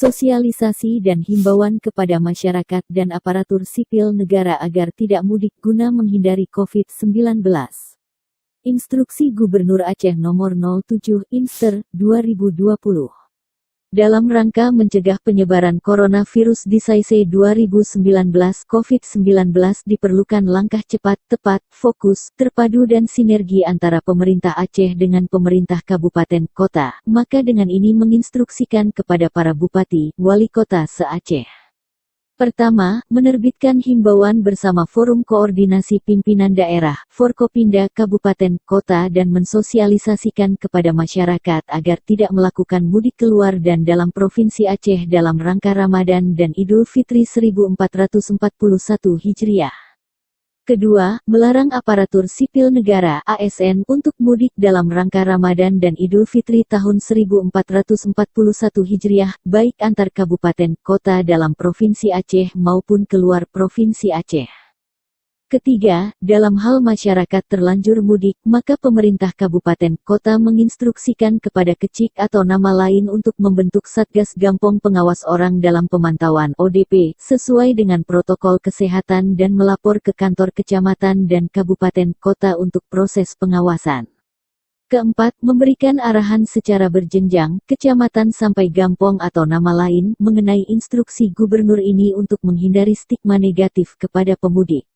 sosialisasi dan himbauan kepada masyarakat dan aparatur sipil negara agar tidak mudik guna menghindari COVID-19. Instruksi Gubernur Aceh Nomor 07 Inster 2020. Dalam rangka mencegah penyebaran coronavirus disease 2019 COVID-19 diperlukan langkah cepat, tepat, fokus, terpadu dan sinergi antara pemerintah Aceh dengan pemerintah kabupaten kota. Maka dengan ini menginstruksikan kepada para bupati, wali kota se-Aceh. Pertama, menerbitkan himbauan bersama Forum Koordinasi Pimpinan Daerah, Forkopimda Kabupaten Kota dan mensosialisasikan kepada masyarakat agar tidak melakukan mudik keluar dan dalam Provinsi Aceh dalam rangka Ramadan dan Idul Fitri 1441 Hijriah. Kedua, melarang aparatur sipil negara (ASN) untuk mudik dalam rangka Ramadan dan Idul Fitri tahun 1441 Hijriah, baik antar kabupaten kota dalam Provinsi Aceh maupun keluar Provinsi Aceh. Ketiga, dalam hal masyarakat terlanjur mudik, maka pemerintah kabupaten kota menginstruksikan kepada Kecik atau nama lain untuk membentuk Satgas Gampong Pengawas Orang dalam Pemantauan (ODP) sesuai dengan protokol kesehatan dan melapor ke kantor kecamatan dan kabupaten kota untuk proses pengawasan. Keempat, memberikan arahan secara berjenjang, kecamatan sampai gampong atau nama lain, mengenai instruksi gubernur ini untuk menghindari stigma negatif kepada pemudik.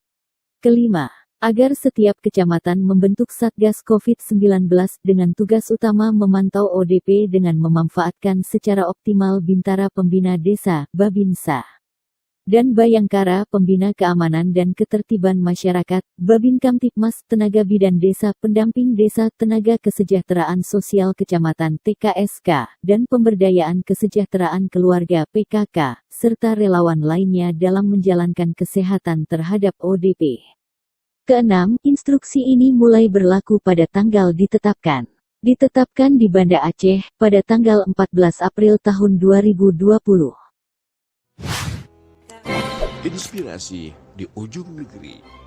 Kelima, agar setiap kecamatan membentuk Satgas COVID-19 dengan tugas utama memantau ODP dengan memanfaatkan secara optimal Bintara Pembina Desa, Babinsa, dan Bayangkara Pembina Keamanan dan Ketertiban Masyarakat, Babinkamtipmas, Tenaga Bidan Desa, Pendamping Desa, Tenaga Kesejahteraan Sosial Kecamatan TKSK, dan Pemberdayaan Kesejahteraan Keluarga PKK, serta relawan lainnya dalam menjalankan kesehatan terhadap ODP. Keenam, instruksi ini mulai berlaku pada tanggal ditetapkan. Ditetapkan di Banda Aceh, pada tanggal 14 April tahun 2020. Inspirasi di ujung negeri.